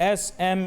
SM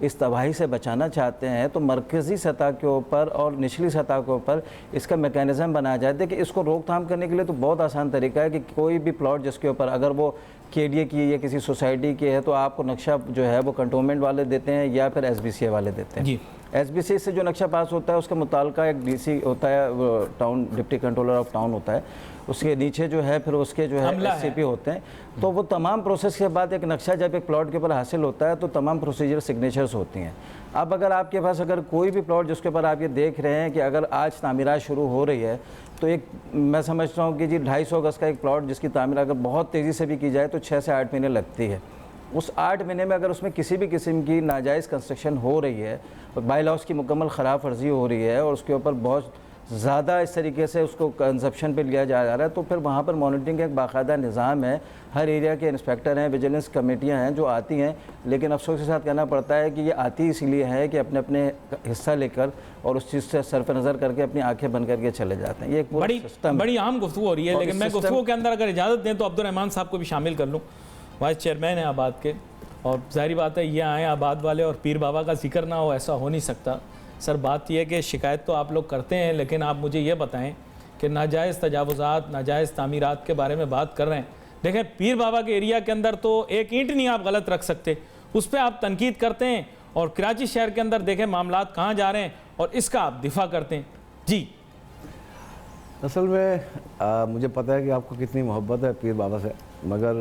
اس تباہی سے بچانا چاہتے ہیں تو مرکزی سطح کے اوپر اور نچلی سطح کے اوپر اس کا میکینزم بنایا جائے. دیکھیں اس کو روک تھام کرنے کے لیے تو بہت آسان طریقہ ہے کہ کوئی بھی پلاٹ جس کے اوپر اگر وہ KDA کی یا کسی سوسائٹی کی ہے تو آپ کو نقشہ جو ہے وہ کنٹونمنٹ والے دیتے ہیں یا پھر SBCA والے دیتے ہیں. جی SBCA سے جو نقشہ پاس ہوتا ہے اس کا متعلقہ ایک DC ہوتا ہے, وہ town deputy controller of town ہوتا ہے, اس کے نیچے جو ہے پھر اس کے جو ہے SCP ہوتے ہیں. تو وہ تمام پروسیس کے بعد ایک نقشہ جب ایک پلاٹ کے اوپر حاصل ہوتا ہے تو تمام پروسیجر سگنیچرز ہوتی ہیں. اب اگر آپ کے پاس اگر کوئی بھی پلاٹ جس کے اوپر آپ یہ دیکھ رہے ہیں کہ اگر آج تعمیرات شروع ہو رہی ہے تو ایک میں سمجھتا ہوں کہ جی 250 گز کا ایک پلاٹ جس کی تعمیر اگر بہت تیزی سے بھی کی جائے تو 6 سے 8 مہینے لگتی ہے. اس 8 مہینے میں اگر اس میں کسی بھی قسم کی ناجائز کنسٹرکشن ہو رہی ہے, بائی لاؤس کی مکمل خلاف ورزی ہو رہی ہے اور اس کے اوپر بہت زیادہ اس طریقے سے اس کو کنزپشن پہ لیا جا رہا ہے, تو پھر وہاں پر مانیٹرنگ کا ایک باقاعدہ نظام ہے. ہر ایریا کے انسپیکٹر ہیں, ویجیلنس کمیٹیاں ہیں جو آتی ہیں, لیکن افسوس کے ساتھ کہنا پڑتا ہے کہ یہ آتی اس لیے ہے کہ اپنے اپنے حصہ لے کر اور اس چیز سے صرف نظر کر کے اپنی آنکھیں بند کر کے چلے جاتے ہیں. یہ ایک بڑی سسٹم بڑی اہم گفتگو ہو رہی ہے, لیکن میں گفتگو کے اندر اگر اجازت دیں تو عبدالرحمان صاحب کو بھی شامل کر لوں. وائس چیئرمین ہیں آباد کے, اور ظاہری بات ہے یہ آئیں آباد والے اور پیر بابا کا ذکر نہ ہو, ایسا ہو نہیں سکتا. سر بات یہ ہے کہ شکایت تو آپ لوگ کرتے ہیں, لیکن آپ مجھے یہ بتائیں کہ ناجائز تجاوزات, ناجائز تعمیرات کے بارے میں بات کر رہے ہیں. دیکھیں پیر بابا کے ایریا کے اندر تو ایک اینٹ نہیں آپ غلط رکھ سکتے, اس پہ آپ تنقید کرتے ہیں, اور کراچی شہر کے اندر دیکھیں معاملات کہاں جا رہے ہیں اور اس کا آپ دفاع کرتے ہیں. جی اصل میں مجھے پتہ ہے کہ آپ کو کتنی محبت ہے پیر بابا سے, مگر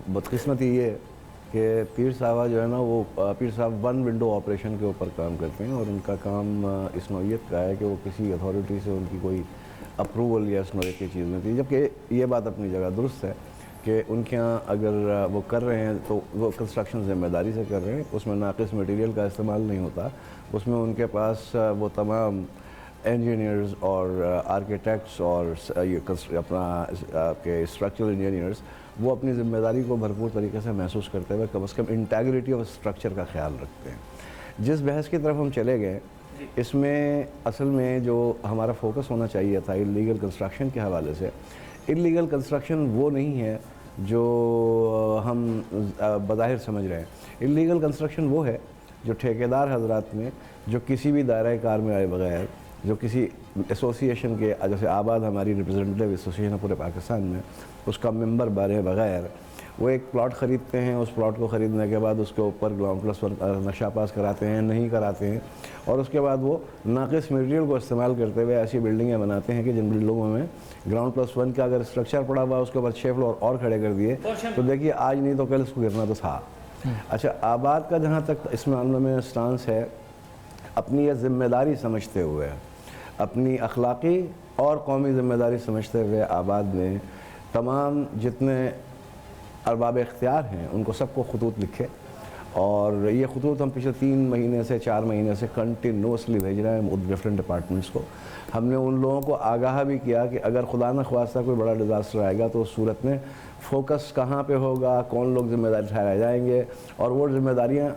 بدقسمتی یہ کہ پیر صاحبہ جو ہے نا وہ پیر صاحب ون ونڈو آپریشن کے اوپر کام کرتے ہیں, اور ان کا کام اس نوعیت کا ہے کہ وہ کسی اتھارٹی سے ان کی کوئی اپروول یا اس نوعیت کی چیز نہیں تھی. جبکہ یہ بات اپنی جگہ درست ہے کہ ان کے ہاں اگر وہ کر رہے ہیں تو وہ کنسٹرکشن ذمہ داری سے کر رہے ہیں, اس میں ناقص مٹیریل کا استعمال نہیں ہوتا, اس میں ان کے پاس وہ تمام انجینئرز اور آرکیٹیکٹس اور یہ اپنا آپ کے اسٹرکچرل انجینئرز وہ اپنی ذمہ داری کو بھرپور طریقے سے محسوس کرتے ہوئے کم از کم انٹیگریٹی آف اسٹرکچر کا خیال رکھتے ہیں. جس بحث کی طرف ہم چلے گئے اس میں اصل میں جو ہمارا فوکس ہونا چاہیے تھا اللیگل کنسٹرکشن کے حوالے سے. اللیگل کنسٹرکشن وہ نہیں ہے جو ہم بظاہر سمجھ رہے ہیں. اللیگل کنسٹرکشن وہ ہے جو ٹھیکیدار حضرات میں جو کسی بھی دائرۂ کار میں آئے بغیر, جو کسی ایسوسیشن کے, جیسے آباد ہماری ریپرزنٹیو ایسوسیشن ہے پورے پاکستان میں, اس کا ممبر بنے بغیر وہ ایک پلاٹ خریدتے ہیں, اس پلاٹ کو خریدنے کے بعد اس کے اوپر گراؤنڈ پلس ون نقشہ پاس کراتے ہیں, نہیں کراتے ہیں, اور اس کے بعد وہ ناقص میٹیریل کو استعمال کرتے ہوئے ایسی بلڈنگیں بناتے ہیں کہ جن بلڈنگوں میں گراؤنڈ پلس ون کا اگر اسٹرکچر پڑا ہوا اس کے اوپر 6 فلور اور کھڑے کر دیے تو دیکھیے آج نہیں تو کل اس کو گرنا تو تھا. اچھا آباد کا جہاں تک اس معاملے میں سٹانس ہے, اپنی یہ ذمہ داری سمجھتے ہوئے, اپنی اخلاقی اور قومی ذمہ داری سمجھتے ہوئے آباد میں تمام جتنے ارباب اختیار ہیں ان کو سب کو خطوط لکھے, اور یہ خطوط ہم پچھلے 3 مہینے سے 4 مہینے سے کنٹینیوسلی بھیج رہے ہیں ڈفرینٹ ڈپارٹمنٹس کو. ہم نے ان لوگوں کو آگاہ بھی کیا کہ اگر خدا نہ خواستہ کوئی بڑا ڈیزاسٹر آئے گا تو اس صورت میں فوکس کہاں پہ ہوگا, کون لوگ ذمہ داری ٹھہرائے جائیں گے, اور وہ ذمہ داریاں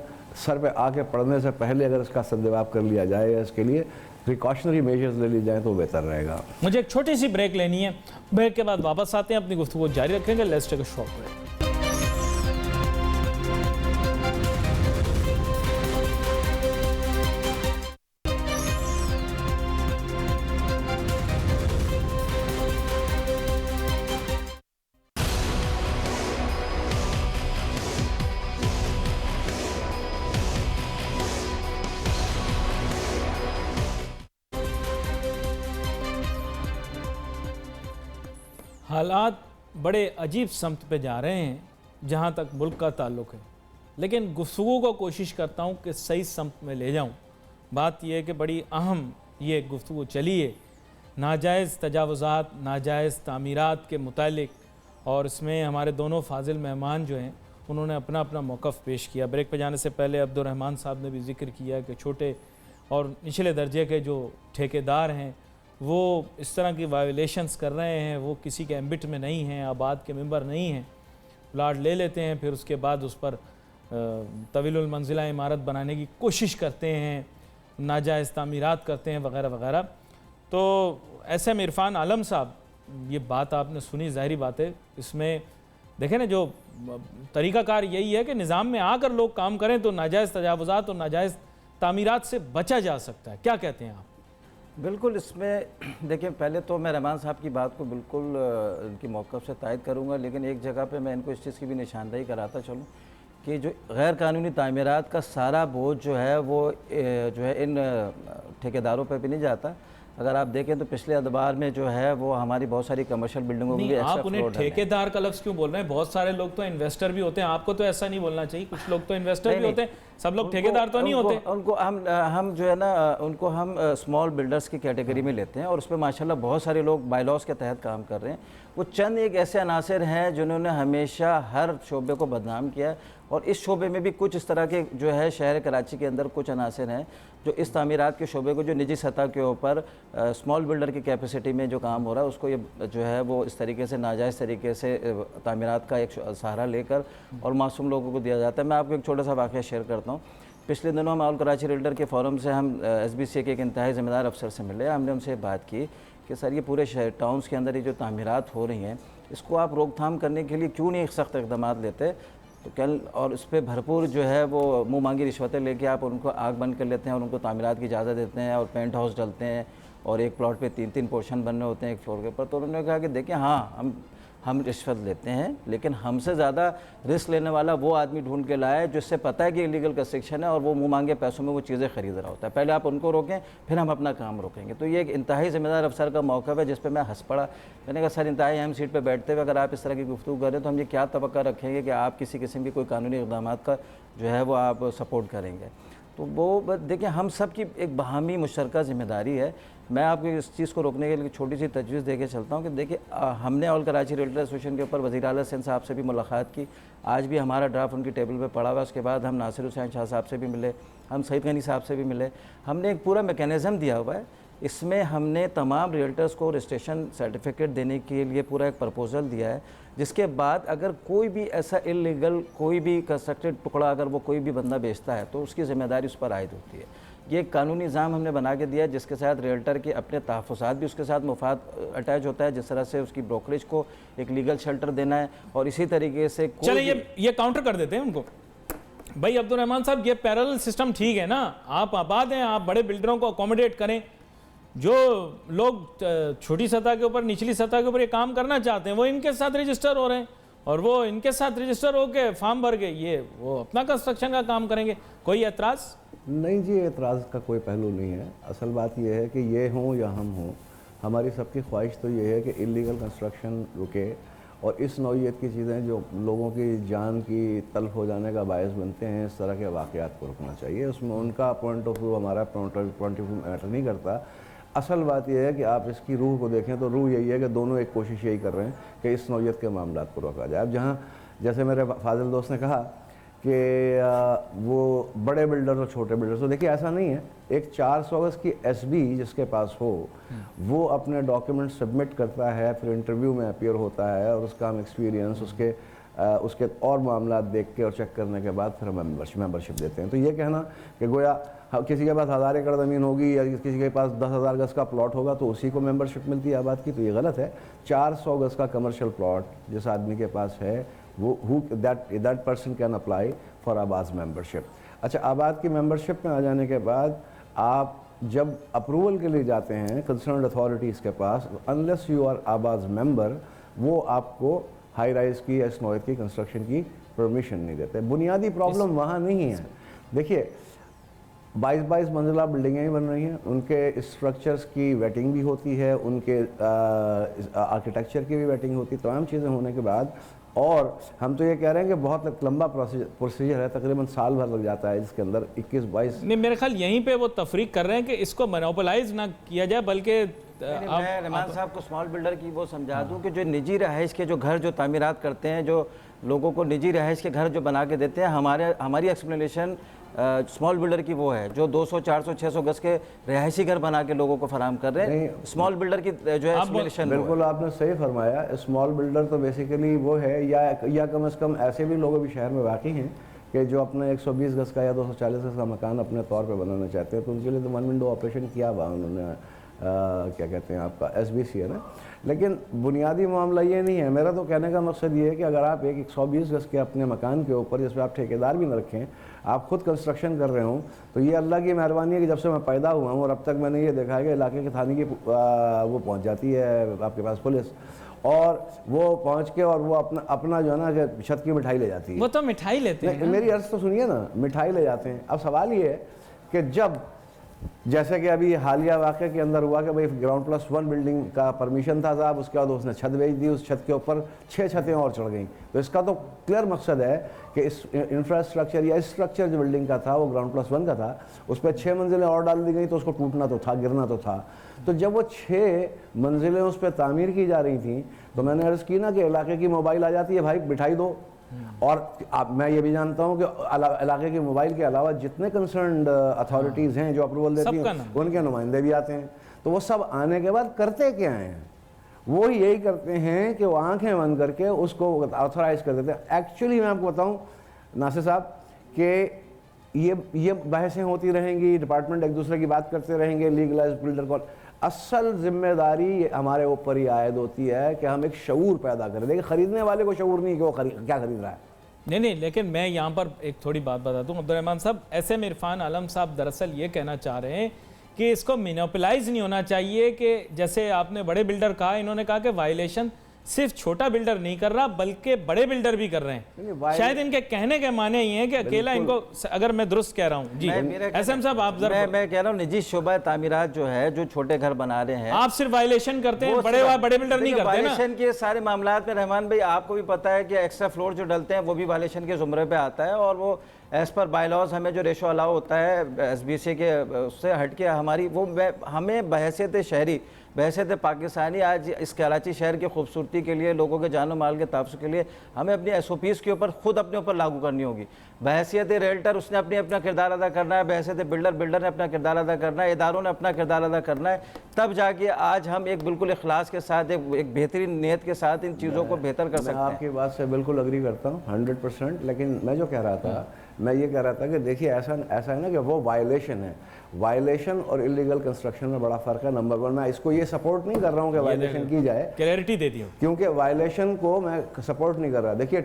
سر پہ آ کے پڑنے سے پہلے اگر اس کا سدجواب کر لیا جائے, اس کے لیے پریکاشنری میجرز لے لی جائیں تو بہتر رہے گا. مجھے ایک چھوٹی سی بریک لینی ہے, بریک کے بعد واپس آتے ہیں, اپنی گفتگو جاری رکھیں گے. Let's take a short break. حالات بڑے عجیب سمت پہ جا رہے ہیں جہاں تک ملک کا تعلق ہے, لیکن گفتگو کو کوشش کرتا ہوں کہ صحیح سمت میں لے جاؤں. بات یہ ہے کہ بڑی اہم یہ گفتگو چلی ہے ناجائز تجاوزات, ناجائز تعمیرات کے متعلق, اور اس میں ہمارے دونوں فاضل مہمان جو ہیں انہوں نے اپنا اپنا موقف پیش کیا. بریک پہ جانے سے پہلے عبدالرحمان صاحب نے بھی ذکر کیا کہ چھوٹے اور نچلے درجے کے جو ٹھیکیدار ہیں وہ اس طرح کی وائلیشنز کر رہے ہیں, وہ کسی کے ایمبٹ میں نہیں ہیں, آباد کے ممبر نہیں ہیں, پلاٹ لے لیتے ہیں, پھر اس کے بعد اس پر طویل المنزلہ عمارت بنانے کی کوشش کرتے ہیں, ناجائز تعمیرات کرتے ہیں وغیرہ وغیرہ. تو ایسے میں عرفان عالم صاحب یہ بات آپ نے سنی، ظاہری بات ہے اس میں دیکھیں نا جو طریقہ کار یہی ہے کہ نظام میں آ کر لوگ کام کریں تو ناجائز تجاوزات اور ناجائز تعمیرات سے بچا جا سکتا ہے. کیا کہتے ہیں آپ؟ بالکل اس میں دیکھیں پہلے تو میں رحمان صاحب کی بات کو بالکل ان کی موقف سے تائید کروں گا، لیکن ایک جگہ پہ میں ان کو اس چیز کی بھی نشاندہی کراتا چلوں کہ جو غیر قانونی تعمیرات کا سارا بوجھ جو ہے وہ جو ہے ان ٹھیکیداروں پہ بھی نہیں جاتا. اگر آپ دیکھیں تو پچھلے ادوار میں جو ہے وہ ہماری بہت ساری کمرشل بلڈنگوں میں بھی نہیں، ایکسٹرا آپ انہیں ٹھیکیدار کا لفظ کیوں بول رہے ہیں؟ بہت سارے لوگ تو انویسٹر بھی ہوتے ہیں. آپ کو تو ایسا نہیں بولنا چاہیے. کچھ لوگ تو انویسٹر بھی ہوتے ہیں، سب لوگ ٹھیکیدار تو نہیں ہوتے. ان کو ہم جو ہے نا ان کو ہم اسمال بلڈرز کی کیٹیگری میں لیتے ہیں، اور اس پہ ماشاءاللہ بہت سارے لوگ بائی لاس کے تحت کام کر رہے ہیں. وہ چند ایک ایسے عناصر ہیں جنہوں نے ہمیشہ ہر شعبے کو بدنام کیا ہے، اور اس شعبے میں بھی کچھ اس طرح کے جو ہے شہر کراچی کے اندر کچھ عناصر ہیں جو اس تعمیرات کے شعبے کو جو نجی سطح کے اوپر اسمال بلڈر کی کیپیسٹی میں جو کام ہو رہا ہے اس کو یہ جو ہے وہ اس طریقے سے ناجائز طریقے سے تعمیرات کا ایک سہارا لے کر اور معصوم لوگوں کو دیا جاتا ہے. میں آپ کو ایک چھوٹا سا واقعہ شیئر کرتا ہوں. پچھلے دنوں ہم آل کراچی ریلڈر کے فورم سے ہم ایس بی سی کے ایک انتہائی ذمہ دار افسر سے ملے. ہم نے ان سے بات کی کہ سر یہ پورے شہر ٹاؤنز کے اندر یہ جو تعمیرات ہو رہی ہیں اس کو آپ روک تھام کرنے کے لیے کیوں نہیں ایک سخت اقدامات لیتے؟ تو اور اس پہ بھرپور جو ہے وہ منہ مانگی رشوتیں لے کے آپ ان کو آگ بند کر لیتے ہیں اور ان کو تعمیرات کی اجازت دیتے ہیں اور پینٹ ہاؤس ڈلتے ہیں اور ایک پلاٹ پہ 3 پورشن بننے ہوتے ہیں ایک فلور کے اوپر. تو انہوں نے کہا کہ دیکھیں ہاں ہم رشوت لیتے ہیں، لیکن ہم سے زیادہ رسک لینے والا وہ آدمی ڈھونڈ کے لائے جس سے پتہ ہے کہ انلیگل کنسٹرکشن ہے اور وہ منہ مانگے پیسوں میں وہ چیزیں خرید رہا ہوتا ہے. پہلے آپ ان کو روکیں پھر ہم اپنا کام روکیں گے. تو یہ ایک انتہائی ذمہ دار افسر کا موقف ہے جس پہ میں ہنس پڑا. میں نے کہا سر انتہائی اہم سیٹ پہ بیٹھتے ہوئے اگر آپ اس طرح کی گفتگو کریں تو ہم یہ کیا توقع رکھیں گے کہ آپ کسی قسم کی کوئی قانونی اقدامات کا جو ہے وہ آپ سپورٹ کریں گے. تو وہ دیکھیں ہم سب کی ایک باہمی مشترکہ ذمہ داری ہے. میں آپ کو اس چیز کو روکنے کے لیے چھوٹی سی تجویز دے کے چلتا ہوں کہ دیکھیں ہم نے آل کراچی ریلڈر ایسوسیشن کے اوپر وزیر اعلیٰ سندھ صاحب سے بھی ملاقات کی. آج بھی ہمارا ڈرافٹ ان کی ٹیبل پہ پڑا ہوا. اس کے بعد ہم ناصر حسین شاہ صاحب سے بھی ملے، ہم سعید غنی صاحب سے بھی ملے. ہم نے ایک پورا میکینزم دیا ہوا ہے. اس میں ہم نے تمام ریلٹرز کو رجسٹریشن سرٹیفکیٹ دینے کے لیے پورا ایک پرپوزل دیا ہے، جس کے بعد اگر کوئی بھی ایسا انلیگل کوئی بھی کنسٹرکٹڈ ٹکڑا اگر وہ کوئی بھی بندہ بیچتا ہے تو اس کی ذمہ داری اس پر عائد ہوتی ہے. یہ ایک قانونی نظام ہم نے بنا کے دیا ہے جس کے ساتھ ریلٹر کے اپنے تحفظات بھی اس کے ساتھ مفاد اٹیچ ہوتا ہے، جس طرح سے اس کی بروکریج کو ایک لیگل شیلٹر دینا ہے. اور اسی طریقے سے چلیں یہ کاؤنٹر کر دیتے ہیں ان کو. بھائی عبد الرحمان صاحب یہ پیرل سسٹم ٹھیک ہے نا، آپ آباد ہیں، آپ بڑے بلڈروں کو اکوموڈیٹ کریں. جو لوگ چھوٹی سطح کے اوپر نچلی سطح کے اوپر یہ کام کرنا چاہتے ہیں وہ ان کے ساتھ رجسٹر ہو رہے ہیں اور وہ ان کے ساتھ رجسٹر ہو کے فارم بھر کے یہ وہ اپنا کنسٹرکشن کا کام کریں گے. کوئی اعتراض نہیں جی، اعتراض کا کوئی پہلو نہیں ہے. اصل بات یہ ہے کہ یہ ہوں یا ہم ہوں، ہماری سب کی خواہش تو یہ ہے کہ انلیگل کنسٹرکشن رکے اور اس نوعیت کی چیزیں جو لوگوں کی جان کی تلف ہو جانے کا باعث بنتے ہیں اس طرح کے واقعات کو رکنا چاہیے. اس میں ان کا پوائنٹ آف ویو ہمارا پوائنٹ آف ویو میٹر نہیں کرتا. اصل بات یہ ہے کہ آپ اس کی روح کو دیکھیں تو روح یہی ہے کہ دونوں ایک کوشش یہی کر رہے ہیں کہ اس نوعیت کے معاملات کو روکا جائے. اب جہاں جیسے میرے فاضل دوست نے کہا کہ وہ بڑے بلڈرز اور چھوٹے بلڈرز، تو دیکھیے ایسا نہیں ہے. ایک 400 گز کی ایس بی جس کے پاس ہو وہ اپنے ڈاکیومنٹ سبمٹ کرتا ہے، پھر انٹرویو میں اپیئر ہوتا ہے اور اس کا ہم ایکسپیرینس اس کے اور معاملات دیکھ کے اور چیک کرنے کے بعد پھر ہم ممبرشپ دیتے ہیں. تو یہ کہنا کہ گویا کسی کے پاس 1000 ایکڑ زمین ہوگی یا کسی کے پاس 10,000 گز کا پلاٹ ہوگا تو اسی کو ممبرشپ ملتی ہے آباد کی، تو یہ غلط ہے. 400 گز کا کمرشل پلاٹ جس آدمی کے پاس ہے وہ that person can apply for آباد ممبرشپ. اچھا، آباد کی ممبرشپ میں آ جانے کے بعد آپ جب اپروول کے لیے جاتے ہیں کنسرنڈ اتھارٹیز کے پاس، unless you are آباد ممبر، وہ آپ کو ہائی رائز کی اس نوعیت کی کنسٹرکشن کی پرمیشن نہیں دیتے. بنیادی پرابلم وہاں نہیں ہے. دیکھیے 22 منزلہ بلڈنگیں ہی بن رہی ہیں، ان کے اسٹرکچرز کی ویٹنگ بھی ہوتی ہے، ان کے آرکیٹیکچر کی بھی ویٹنگ ہوتی ہے، تمام چیزیں ہونے کے بعد. اور ہم تو یہ کہہ رہے ہیں کہ بہت لمبا پروسیجر ہے، تقریباً سال بھر لگ جاتا ہے جس کے اندر 21-22. نہیں، میرے خیال یہیں پہ وہ تفریق کر رہے ہیں کہ اس کو مونوپلائز نہ کیا جائے، بلکہ میں رحمان صاحب کو اسمال بلڈر کی وہ سمجھا دوں کہ جو نجی رہائش کے جو گھر جو تعمیرات کرتے ہیں، جو لوگوں کو نجی رہائش کے گھر جو بنا کے دیتے ہیں، ہماری ایکسپلینیشن اسمال بلڈر کی وہ ہے جو 200 400 600 گز کے رہائشی گھر بنا کے لوگوں کو فراہم کر رہے ہیں. اسمال بلڈر کی جو ہے ایکسپلینیشن بالکل آپ نے صحیح فرمایا. اسمال بلڈر تو بیسیکلی وہ ہے یا کم از کم ایسے بھی لوگ بھی شہر میں واقع ہیں کہ جو اپنا 120 گز کا یا 240 گز کا مکان اپنے طور پہ بنانا چاہتے ہیں، تو ان کے لیے تو ون ونڈو آپریشن کیا ہوا انہوں نے کیا کہتے ہیں آپ کا SBC ہے نا. لیکن بنیادی معاملہ یہ نہیں ہے. میرا تو کہنے کا مقصد یہ ہے کہ اگر آپ 120 گز کے اپنے مکان کے اوپر جس پہ آپ ٹھیکیدار بھی نہ رکھیں, آپ خود کنسٹرکشن کر رہے ہوں, تو یہ اللہ کی مہربانی ہے کہ جب سے میں پیدا ہوا ہوں اور اب تک میں نے یہ دیکھا ہے کہ علاقے کے تھانے کی وہ پہنچ جاتی ہے آپ کے پاس پولیس, اور وہ پہنچ کے اور وہ اپنا جو ہے نا کہ چھت کی مٹھائی لے جاتی ہے. وہ تو مٹھائی لیتے ہیں. میری عرض تو سنیے نا, مٹھائی لے جاتے ہیں. اب سوال یہ ہے کہ جب جیسے کہ ابھی حالیہ واقعے کے اندر ہوا کہ بھائی +1 بلڈنگ کا پرمیشن تھا صاحب, اس کے بعد اس نے چھت بیچ دی, اس چھت کے اوپر 6 چھتیں اور چڑھ گئیں. تو اس کا تو کلیئر مقصد ہے کہ اس انفراسٹرکچر یا اسٹرکچر جو بلڈنگ کا تھا وہ +1 کا تھا, اس پہ 6 منزلیں اور ڈال دی گئیں, تو اس کو ٹوٹنا تو تھا, گرنا تو تھا. تو جب وہ 6 منزلیں اس پہ تعمیر کی جا رہی تھیں تو میں نے عرض کی نا کہ علاقے کی موبائل آ جاتی ہے, بھائی بٹھائی دو. اور میں یہ بھی جانتا ہوں کہ علاقے کے موبائل کے علاوہ جتنے کنسرنڈ اتھارٹیز ہیں جو اپروول دیتی ہیں ان کے نمائندے بھی آتے ہیں. تو وہ سب آنے کے بعد کرتے کیا ہیں, وہ یہی کرتے ہیں کہ وہ آنکھیں بند کر کے اس کو آتھورائز کر دیتے ہیں. ایکچولی میں آپ کو بتاؤں ناصر صاحب کہ یہ بحثیں ہوتی رہیں گی, ڈپارٹمنٹ ایک دوسرے کی بات کرتے رہیں گے, لیگلائز بلڈر کو. اصل ذمہ داری ہمارے اوپر ہی عائد ہوتی ہے کہ ہم ایک شعور پیدا کریں. دیکھیں خریدنے والے کو شعور نہیں کہ وہ کیا خرید رہا ہے. نہیں, لیکن میں یہاں پر ایک تھوڑی بات بتا دوں. عبدالرحمن صاحب, SM عرفان عالم صاحب دراصل یہ کہنا چاہ رہے ہیں کہ اس کو مینوپلائز نہیں ہونا چاہیے, کہ جیسے آپ نے بڑے بلڈر کہا, انہوں نے کہا کہ وائلیشن صرف چھوٹا بلڈر نہیں کر رہا بلکہ بڑے بلڈر بھی کر رہے ہیں. شاید ان کے کہنے کے معنی یہ ہیں کہ اکیلا ان کو, اگر میں درست کہہ رہا ہوں. جی SM صاحب آپ ذرا. میں کہہ رہا ہوں نجی شعبہ تعمیرات جو ہے, جو چھوٹے گھر بنا رہے ہیں, آپ صرف وائلیشن کرتے ہیں, بڑے بلڈر نہیں کرتے نا. وائلیشن کے سارے معاملات میں رحمان بھائی آپ کو بھی پتا ہے کہ ایکسٹرا فلور جو ڈلتے ہیں وہ بھی وائلیشن کے زمرے پہ آتا ہے, اور وہ ایز پر بائی لاز ہمیں جو ریشو الاؤ ہوتا ہے SBC کے اس سے ہٹ کے ہماری وہ ہمیں بحیثیت شہری, بحیثیت پاکستانی آج اس کراچی شہر کی خوبصورتی کے لیے, لوگوں کے جان و مال کے تحفظ کے لیے ہمیں اپنی SOPs کے اوپر خود اپنے اوپر لاگو کرنی ہوگی. بحیثیت ریلٹر اس نے اپنا کردار ادا کرنا ہے, بحیثیت بلڈر نے اپنا کردار ادا کرنا ہے, اداروں نے اپنا کردار ادا کرنا ہے, تب جا کے آج ہم ایک بالکل اخلاص کے ساتھ, ایک بہترین نیت کے ساتھ ان چیزوں کو بہتر کر سکتے ہیں. میں آپ کی بات سے بالکل اگری کرتا ہوں 100%. لیکن میں جو کہہ رہا تھا, میں یہ کہہ رہا تھا کہ دیکھیے ایسا ہے نا کہ وہ وائلیشن ہے. وائلیشن اور انلیگل کنسٹرکشن میں بڑا فرق ہے. نمبر 1, میں اس کو یہ سپورٹ نہیں کر رہا ہوں کہ وائلیشن کی جائے, کلیئرٹی دے دی ہوں, کیونکہ وائلیشن کو میں سپورٹ نہیں کر رہا. دیکھیے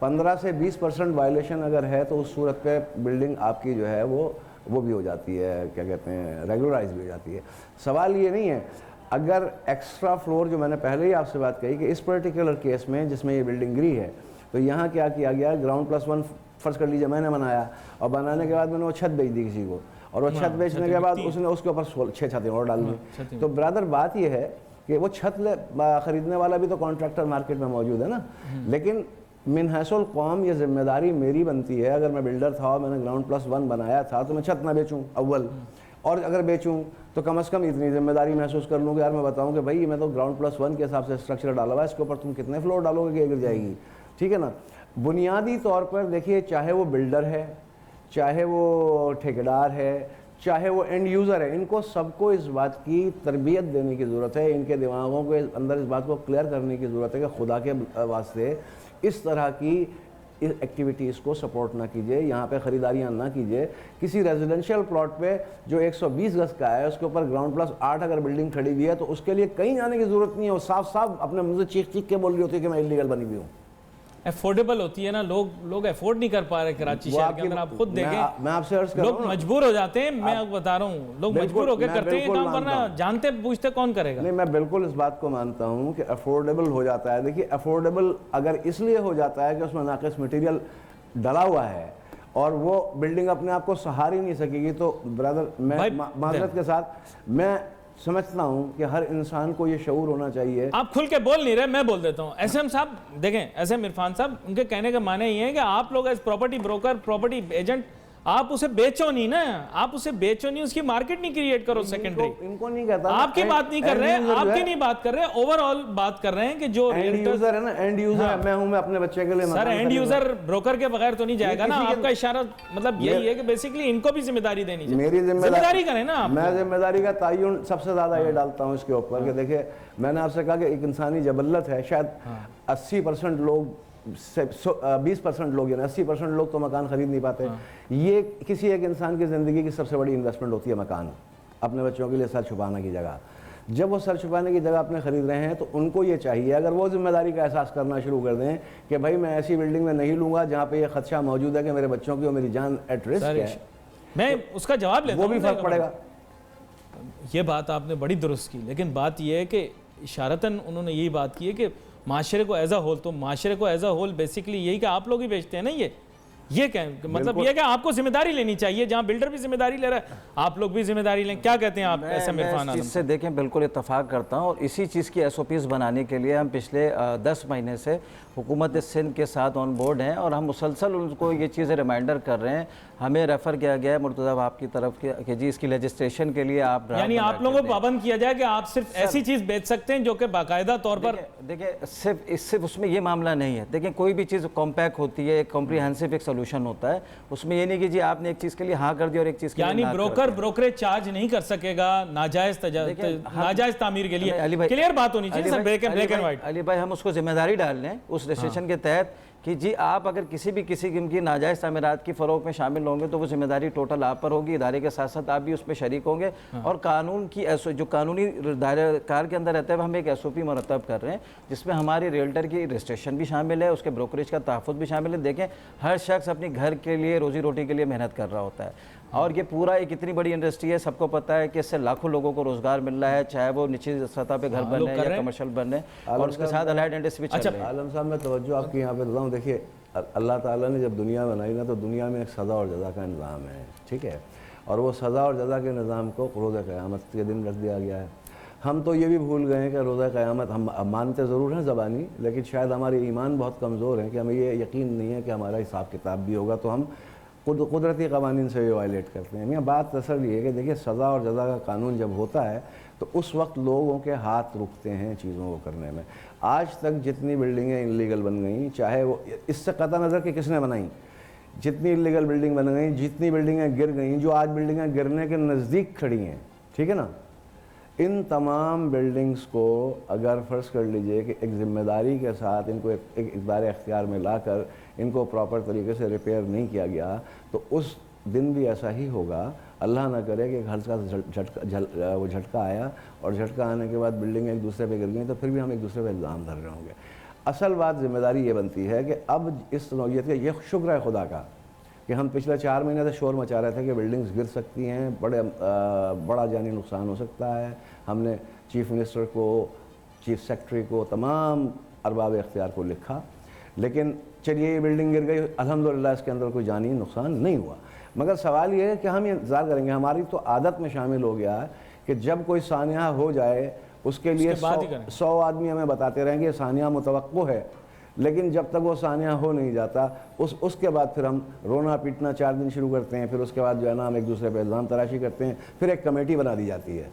15 سے 20% وائلیشن اگر ہے تو اس صورت پہ بلڈنگ آپ کی جو ہے وہ بھی ہو جاتی ہے, کیا کہتے ہیں, ریگولرائز بھی ہو جاتی ہے. سوال یہ نہیں ہے. اگر ایکسٹرا فلور, جو میں نے پہلے ہی آپ سے بات کہی کہ اس پرٹیکولر کیس میں جس میں یہ بلڈنگ گری ہے, تو یہاں کیا کیا گیا, +1 فرض کر لیجیے میں نے بنایا, اور بنانے کے بعد میں نے وہ چھت بیچ دی کسی کو, اور وہ چھت بیچنے کے بعد اس نے اس کے اوپر 6 چھتیں اور ڈال دی. تو برادر بات یہ ہے کہ وہ چھت خریدنے والا بھی تو کانٹریکٹر مارکیٹ میں موجود ہے نا. لیکن من حیث القوم یہ ذمہ داری میری بنتی ہے, اگر میں بلڈر تھا اور میں نے +1 بنایا تھا تو میں چھت نہ بیچوں اول, اور اگر بیچوں تو کم از کم اتنی ذمہ داری محسوس کر لوں کہ یار میں بتاؤں کہ بھائی میں تو +1 کے حساب سے اسٹرکچر ڈالا ہوا ہے, اس کے اوپر تم کتنے فلور ڈالو گے کہ گر جائے گی. ٹھیک ہے نا. بنیادی طور پر دیکھیے, چاہے وہ بلڈر ہے, چاہے وہ ٹھیکیدار ہے, چاہے وہ اینڈ یوزر ہے, ان کو سب کو اس بات کی تربیت دینے کی ضرورت ہے, ان کے دماغوں کے اندر اس بات کو کلیئر کرنے کی ضرورت ہے کہ خدا کے واسطے اس طرح کی ایکٹیویٹیز کو سپورٹ نہ کیجیے, یہاں پہ خریداریاں نہ کیجیے. کسی ریزیڈنشیل پلاٹ پہ جو 120 گز کا ہے, اس کے اوپر +8 اگر بلڈنگ کھڑی ہوئی ہے تو اس کے لیے کہیں جانے کی ضرورت نہیں ہے. وہ صاف اپنے منہ سے چیخ کے بول رہی ہوتی ہے کہ میں انلیگل بنی ہوئی ہوں. افورڈیبل ہوتی ہے نا, لوگ افورڈ نہیں کر پا رہے کراچی شہر کے اندر. آپ خود دیکھیں, میں آپ سے عرض کر رہا ہوں, لوگ مجبور ہو جاتے ہیں. میں بتا رہا ہوں, لوگ مجبور ہو کے کرتے ہیں کام, ورنہ جانتے پوچھتے کون کرے گا. نہیں, میں بالکل اس بات کو مانتا ہوں کہ افورڈیبل ہو جاتا ہے. دیکھیے افورڈیبل اگر اس لیے ہو جاتا ہے کہ اس میں ناقص مٹیریل ڈلا ہوا ہے اور وہ بلڈنگ اپنے آپ کو سہار ہی نہیں سکے گی, تو برادر میں معذرت کے ساتھ میں سمجھتا ہوں کہ ہر انسان کو یہ شعور ہونا چاہیے. آپ کھل کے بول نہیں رہے, میں بول دیتا ہوں. SM صاحب دیکھیں, SM عرفان صاحب, ان کے کہنے کا معنی یہ ہے کہ آپ لوگ as property broker, property agent, آپ اسے بیچو نہیں نا, آپ اسے بیچو نہیں, اس کی مارکیٹ نہیں کریٹ کرو سیکنڈری. ان کو نہیں کہتا, آپ کی بات نہیں کر رہے, آپ کی نہیں بات کر رہے, اوور آل بات کر رہے ہیں کہ جو اینڈ یوزر ہے نا, اینڈ یوزر میں ہوں, میں اپنے بچے کے لیے. سر اینڈ یوزر بروکر کے بغیر تو نہیں جائے گا نا. آپ کا اشارہ مطلب یہی ہے کہ بیسیکلی ان کو بھی ذمہ داری دینی چاہیے. میری ذمہ داری کریں نا. میں ذمہ داری کا تعین سب سے زیادہ یہ ڈالتا ہوں اس کے اوپر کہ دیکھیں, میں نے آپ سے کہا کہ ایک انسانی جبلت ہے, شاید 80% لوگ 20% لوگ, یعنی 80% لوگ تو مکان خرید نہیں پاتے. یہ کسی ایک انسان کی زندگی کی سب سے بڑی انویسٹمنٹ ہوتی ہے مکان, اپنے بچوں کے لیے سر چھپانے کی جگہ. جب وہ سر چھپانے کی جگہ اپنے خرید رہے ہیں تو ان کو یہ چاہیے اگر وہ ذمہ داری کا احساس کرنا شروع کر دیں کہ بھائی میں ایسی بلڈنگ میں نہیں لوں گا جہاں پہ یہ خدشہ موجود ہے کہ میرے بچوں کی اور میری جان ایٹ رسک ہے، میں اس کا جواب لیتا ہوں، وہ بھی فرق پڑے گا۔ یہ بات آپ نے بڑی درست کی، لیکن بات یہ ہے کہ اشارتاً انہوں نے یہی بات کی ہے کہ معاشرے کو ایز اے ہول، تو معاشرے کو ایز اے ہول بیسیکلی یہی کہ آپ لوگ ہی بیچتے ہیں نا، یہ مطلب یہ کہ آپ کو ذمہ داری لینی چاہیے، جہاں بلڈر بھی ذمہ داری لے رہا ہے آپ لوگ بھی ذمہ داری لیں۔ کیا کہتے ہیں آپ ایسا عرفان میں عالم؟ اس چیز سے دیکھیں بالکل اتفاق کرتا ہوں، اور اسی چیز کی SOPs بنانے کے لیے ہم پچھلے 10 مہینے سے حکومت سندھ کے ساتھ آن بورڈ ہیں، اور ہم مسلسل ان کو یہ چیزیں ریمائنڈر کر رہے ہیں۔ ہمیں ریفر کیا گیا ہے مرتضیٰ آپ کی طرف کہ جی اس کی لیجسلیشن کے لیے آپ یعنی آپ لوگوں کو پابند کیا جائے کہ آپ صرف ایسی چیز بیچ سکتے ہیں جو کہ باقاعدہ طور پر، دیکھیں صرف اس میں یہ معاملہ نہیں ہے۔ دیکھیں کوئی بھی چیز کمپیکٹ ہوتی ہے، ایک کمپریہنسو ایک سولوشن ہوتا ہے، اس میں یہ نہیں کہ جی آپ نے ایک چیز کے لیے ہاں کر دیا اور ایک چیز کے لیے یعنی نہ کر دیا۔ بروکریج چارج نہیں کر سکے گا ناجائز تعمیر کے لیے، کلیئر بات ہونی چاہیے سر، بلیک اینڈ وائٹ۔ علی بھائی ہم اس کو ذمہ داری ڈال لیں اس رجسٹریشن کے تحت کہ جی آپ اگر کسی قسم کی ناجائز تعمیرات کی فروغ میں شامل ہوں گے تو وہ ذمہ داری ٹوٹل آپ پر ہوگی، ادارے کے ساتھ ساتھ آپ بھی اس میں شریک ہوں گے، اور قانون کی جو قانونی دائرہ کار کے اندر رہتا ہے ہم ایک SOP مرتب کر رہے ہیں جس میں ہماری ریلٹر کی رجسٹریشن بھی شامل ہے، اس کے بروکریج کا تحفظ بھی شامل ہے۔ دیکھیں ہر شخص اپنی گھر کے لیے روزی روٹی کے لیے محنت کر رہا ہوتا ہے، اور یہ پورا ایک اتنی بڑی انڈسٹری ہے، سب کو پتہ ہے کہ اس سے لاکھوں لوگوں کو روزگار مل رہا ہے، چاہے وہ نچلی سطح پہ گھر بن رہے ہیں یا کمرشل بن رہے ہیں، اور اس کے ساتھ الائڈ انڈسٹری بھی چل رہی ہے۔ عالم صاحب میں توجہ آپ کی یہاں پہ دیتا ہوں، دیکھیے اللہ تعالیٰ نے جب دنیا بنائی نا تو دنیا میں ایک سزا اور جزا کا نظام ہے، ٹھیک ہے، اور وہ سزا اور جزا کے نظام کو روز قیامت کے دن رکھ دیا گیا ہے۔ ہم تو یہ بھی بھول گئے ہیں کہ روز قیامت ہم مانتے ضرور ہیں زبانی، لیکن شاید ہماری ایمان بہت کمزور ہے کہ ہمیں یہ یقین نہیں ہے کہ ہمارا حساب کتاب بھی ہوگا، تو ہم قدرتی قوانین سے یہ وائلیٹ کرتے ہیں۔ یہ بات اصل یہ ہے کہ دیکھیے سزا اور جزا کا قانون جب ہوتا ہے تو اس وقت لوگوں کے ہاتھ رکتے ہیں چیزوں کو کرنے میں۔ آج تک جتنی بلڈنگیں انلیگل بن گئیں، چاہے وہ اس سے قطع نظر کہ کس نے بنائیں، جتنی انلیگل بلڈنگ بن گئیں، جتنی بلڈنگیں گر گئیں، جو آج بلڈنگیں گرنے کے نزدیک کھڑی ہیں، ٹھیک ہے نا، ان تمام بلڈنگز کو اگر فرض کر لیجئے کہ ایک ذمہ داری کے ساتھ ان کو ایک اقدار اختیار میں لا کر ان کو پراپر طریقے سے ریپیئر نہیں کیا گیا تو اس دن بھی ایسا ہی ہوگا، اللہ نہ کرے کہ ایک ہلکا وہ جھٹکا آیا، اور جھٹکا آنے کے بعد بلڈنگیں ایک دوسرے پہ گر گئیں تو پھر بھی ہم ایک دوسرے پہ الزام دھر رہے ہوں گے۔ اصل بات ذمہ داری یہ بنتی ہے کہ اب اس نوعیت کا یہ شکر ہے خدا کا کہ ہم پچھلے 4 مہینے سے شور مچا رہے تھے کہ بلڈنگز گر سکتی ہیں، بڑا جانی نقصان ہو سکتا ہے۔ ہم نے چیف منسٹر کو، چیف سیکرٹری کو، تمام ارباب اختیار کو لکھا، لیکن چلیے یہ بلڈنگ گر گئی، الحمدللہ اس کے اندر کوئی جانی نقصان نہیں ہوا۔ مگر سوال یہ ہے کہ ہم یہ انتظار کریں گے، ہماری تو عادت میں شامل ہو گیا ہے کہ جب کوئی سانحہ ہو جائے اس کے لیے 100 آدمی ہمیں بتاتے رہیں گے سانحہ متوقع ہے، لیکن جب تک وہ سانحہ ہو نہیں جاتا اس کے بعد پھر ہم رونا پیٹنا 4 دن شروع کرتے ہیں، پھر اس کے بعد جو ہے نا ہم ایک دوسرے پہ الزام تراشی کرتے ہیں، پھر ایک کمیٹی بنا دی جاتی ہے،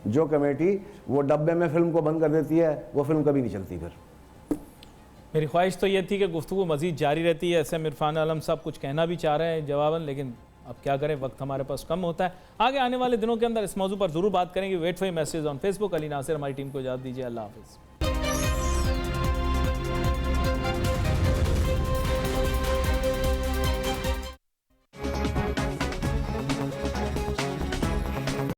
جو کمیٹی وہ ڈبے میں فلم کو بند کر دیتی ہے، وہ فلم کبھی نہیں چلتی۔ پھر میری خواہش تو یہ تھی کہ گفتگو مزید جاری رہتی ہے، SM عرفان عالم صاحب کچھ کہنا بھی چاہ رہے ہیں جواباً، لیکن اب کیا کریں، وقت ہمارے پاس کم ہوتا ہے۔ آگے آنے والے دنوں کے اندر اس موضوع پر ضرور بات کریں گے۔ Wait for message on Facebook. Ali Nasir ہماری ٹیم کو اجازت دیجیے، اللہ حافظ۔